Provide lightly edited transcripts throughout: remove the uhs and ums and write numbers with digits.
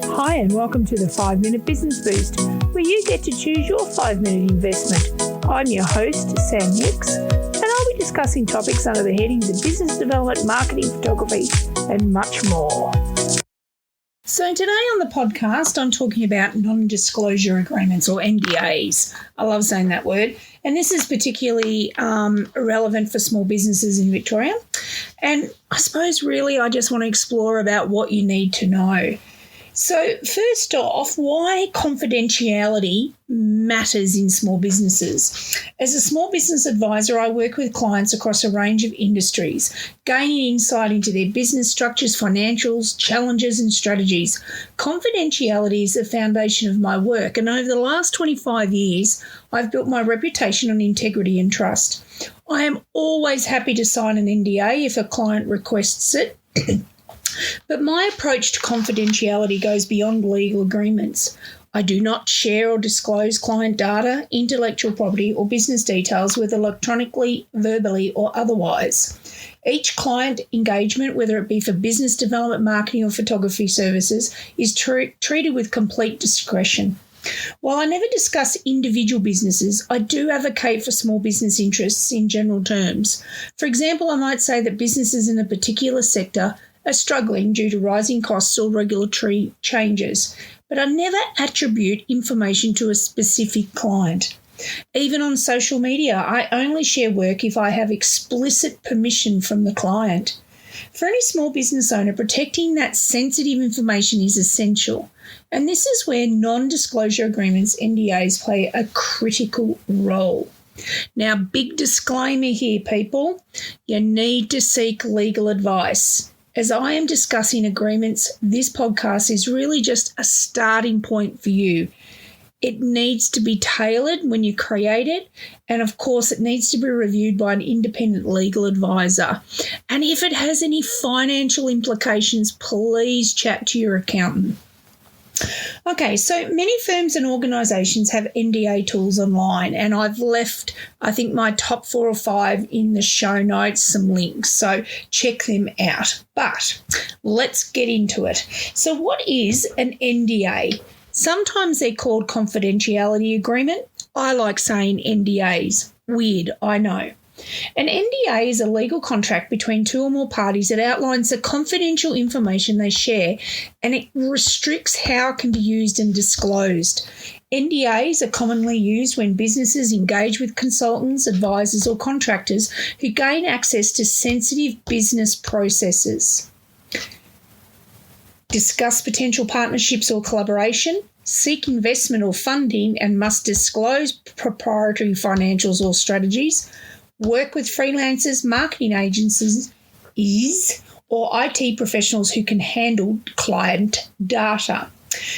Hi and welcome to the 5-Minute Business Boost, where you get to choose your 5-minute investment. I'm your host, Sam Hicks, and I'll be discussing topics under the headings of business development, marketing, photography, and much more. So today on the podcast, I'm talking about non-disclosure agreements or NDAs. I love saying that word. And this is particularly relevant for small businesses in Victoria. And I suppose really I just want to explore about what you need to know. So first off, why confidentiality matters in small businesses. As a small business advisor, I work with clients across a range of industries, gaining insight into their business structures, financials, challenges and strategies. Confidentiality is the foundation of my work, and over the last 25 years, I've built my reputation on integrity and trust. I am always happy to sign an NDA if a client requests it. But my approach to confidentiality goes beyond legal agreements. I do not share or disclose client data, intellectual property, or business details, whether electronically, verbally, or otherwise. Each client engagement, whether it be for business development, marketing, or photography services, is treated with complete discretion. While I never discuss individual businesses, I do advocate for small business interests in general terms. For example, I might say that businesses in a particular sector are struggling due to rising costs or regulatory changes, but I never attribute information to a specific client. Even on social media, I only share work if I have explicit permission from the client. For any small business owner, protecting that sensitive information is essential, and this is where non-disclosure agreements, NDAs, play a critical role. Now, big disclaimer here, people, you need to seek legal advice. As I am discussing agreements, this podcast is really just a starting point for you. It needs to be tailored when you create it, and of course it needs to be reviewed by an independent legal advisor. And if it has any financial implications, please chat to your accountant. Okay, so many firms and organisations have NDA tools online, and I've left, I think, my top 4 or 5 in the show notes, some links, so check them out. But let's get into it. So what is an NDA? Sometimes they're called confidentiality agreement. I like saying NDAs. Weird, I know. An NDA is a legal contract between 2 or more parties that outlines the confidential information they share, and it restricts how it can be used and disclosed. NDAs are commonly used when businesses engage with consultants, advisors, or contractors who gain access to sensitive business processes, discuss potential partnerships or collaboration, seek investment or funding, and must disclose proprietary financials or strategies, work with freelancers, marketing agencies, or IT professionals who can handle client data.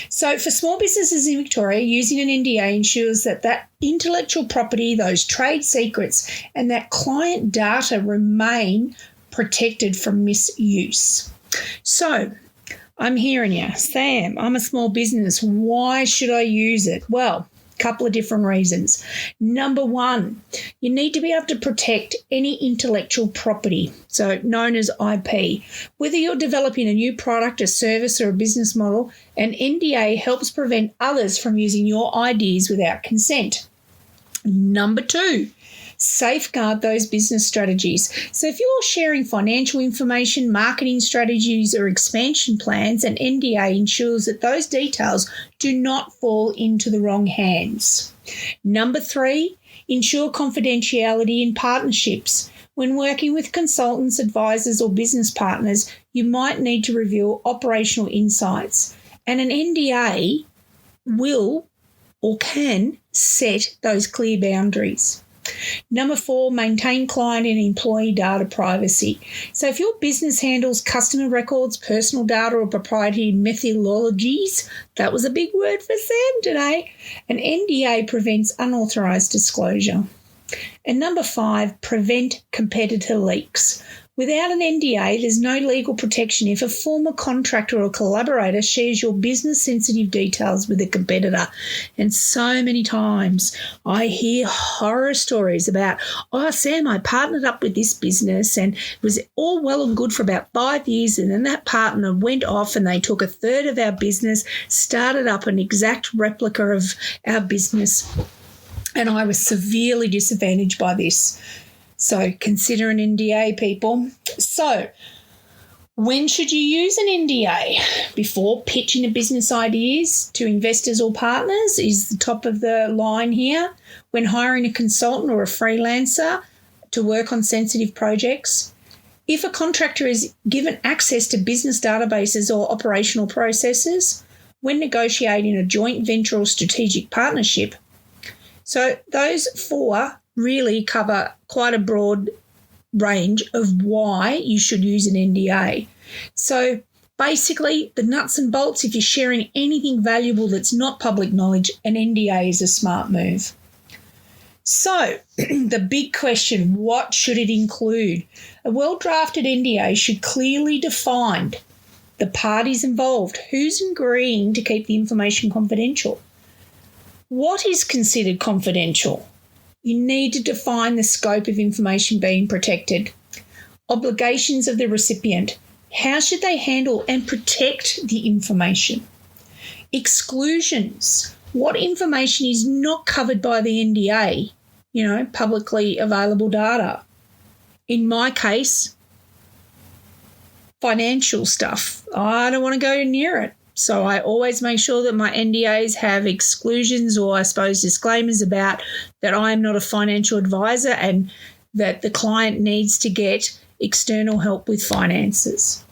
So for small businesses in Victoria, using an NDA ensures that intellectual property, those trade secrets, and that client data remain protected from misuse. So I'm hearing you, Sam, I'm a small business. Why should I use it? Well, couple of different reasons. Number one, you need to be able to protect any intellectual property, so known as IP. Whether you're developing a new product, a service, or a business model, an NDA helps prevent others from using your ideas without consent. Number two, safeguard those business strategies. So if you're sharing financial information, marketing strategies, or expansion plans, an NDA ensures that those details do not fall into the wrong hands. Number three, ensure confidentiality in partnerships. When working with consultants, advisors, or business partners, you might need to reveal operational insights, and an NDA will or can set those clear boundaries. Number four, maintain client and employee data privacy. So if your business handles customer records, personal data, or proprietary methodologies, that was a big word for Sam today, an NDA prevents unauthorised disclosure. And number five, prevent competitor leaks. Without an NDA, there's no legal protection if a former contractor or collaborator shares your business-sensitive details with a competitor. And so many times I hear horror stories about, oh, Sam, I partnered up with this business and it was all well and good for about 5 years, and then that partner went off and they took a third of our business, started up an exact replica of our business, and I was severely disadvantaged by this. So consider an NDA, people. So when should you use an NDA? Before pitching a business ideas to investors or partners is the top of the line here. When hiring a consultant or a freelancer to work on sensitive projects. If a contractor is given access to business databases or operational processes. When negotiating a joint venture or strategic partnership. So those 4 really cover quite a broad range of why you should use an NDA. So basically, the nuts and bolts, if you're sharing anything valuable that's not public knowledge, an NDA is a smart move. So the big question, what should it include? A well-drafted NDA should clearly define the parties involved, who's agreeing to keep the information confidential. What is considered confidential? You need to define the scope of information being protected. Obligations of the recipient. How should they handle and protect the information? Exclusions. What information is not covered by the NDA? Publicly available data. In my case, financial stuff. I don't want to go near it. So I always make sure that my NDAs have exclusions or, I suppose, disclaimers about that I am not a financial advisor and that the client needs to get external help with finances.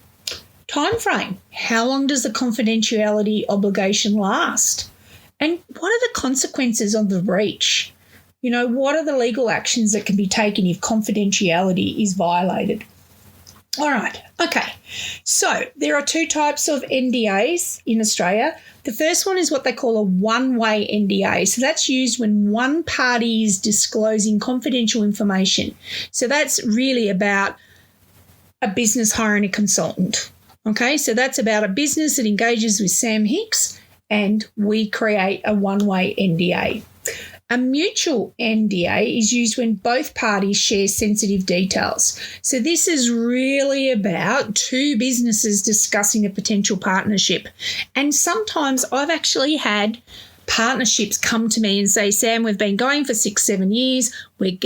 Time frame. How long does the confidentiality obligation last? And what are the consequences of the breach? What are the legal actions that can be taken if confidentiality is violated? All right, okay. So there are 2 types of NDAs in Australia. The first one is what they call a one-way NDA. So that's used when one party is disclosing confidential information. So that's really about a business hiring a consultant. Okay, so that's about a business that engages with Sam Hicks and we create a one-way NDA. A mutual NDA is used when both parties share sensitive details. So this is really about 2 businesses discussing a potential partnership. And sometimes I've actually had partnerships come to me and say, Sam, we've been going for 6-7 years. We're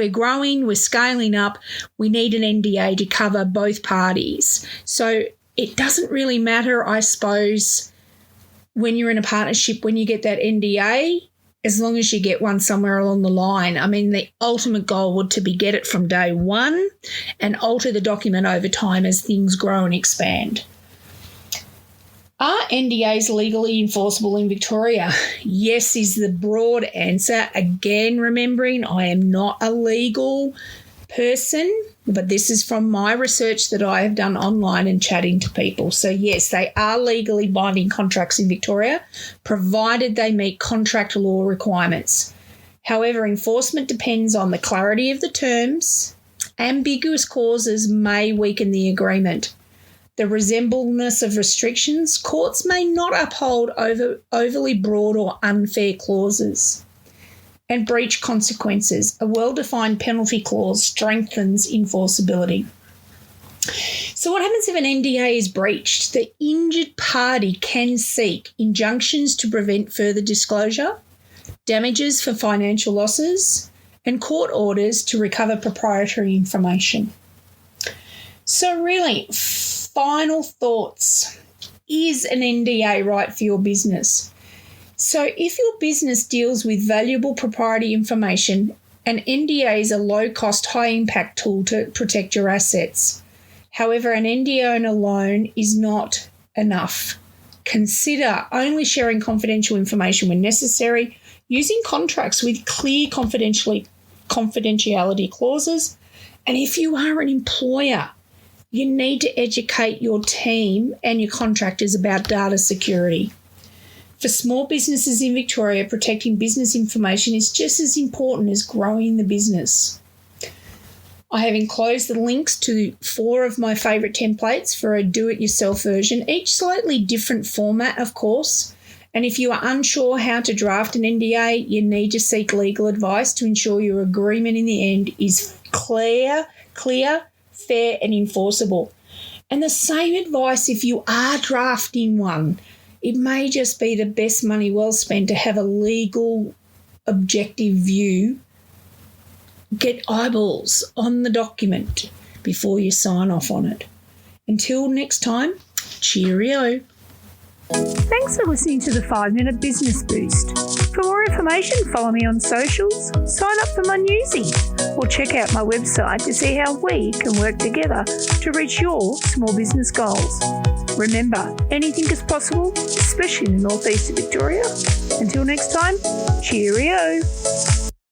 growing, we're scaling up. We need an NDA to cover both parties. So it doesn't really matter, I suppose, when you're in a partnership, when you get that NDA, as long as you get one somewhere along the line. I mean, the ultimate goal would be get it from day one and alter the document over time as things grow and expand. Are NDAs legally enforceable in Victoria? Yes is the broad answer. Again, remembering I am not a legal person, but this is from my research that I have done online and chatting to people. So yes, they are legally binding contracts in Victoria, provided they meet contract law requirements. However, enforcement depends on the clarity of the terms. Ambiguous clauses may weaken the agreement. The reasonableness of restrictions, courts may not uphold overly broad or unfair clauses. And breach consequences. A well-defined penalty clause strengthens enforceability. So what happens if an NDA is breached? The injured party can seek injunctions to prevent further disclosure, damages for financial losses, and court orders to recover proprietary information. So really, final thoughts. Is an NDA right for your business? So if your business deals with valuable proprietary information, an NDA is a low-cost, high-impact tool to protect your assets. However, an NDA alone is not enough. Consider only sharing confidential information when necessary, using contracts with clear confidentiality clauses, and if you are an employer, you need to educate your team and your contractors about data security. For small businesses in Victoria, protecting business information is just as important as growing the business. I have enclosed the links to 4 of my favourite templates for a do-it-yourself version, each slightly different format, of course. And if you are unsure how to draft an NDA, you need to seek legal advice to ensure your agreement in the end is clear, fair and enforceable. And the same advice if you are drafting one. It may just be the best money well spent to have a legal objective view. Get eyeballs on the document before you sign off on it. Until next time, cheerio. Thanks for listening to the 5-Minute Business Boost. For more information, follow me on socials, sign up for my newsie, or check out my website to see how we can work together to reach your small business goals. Remember, anything is possible, especially in the northeast of Victoria. Until next time, cheerio.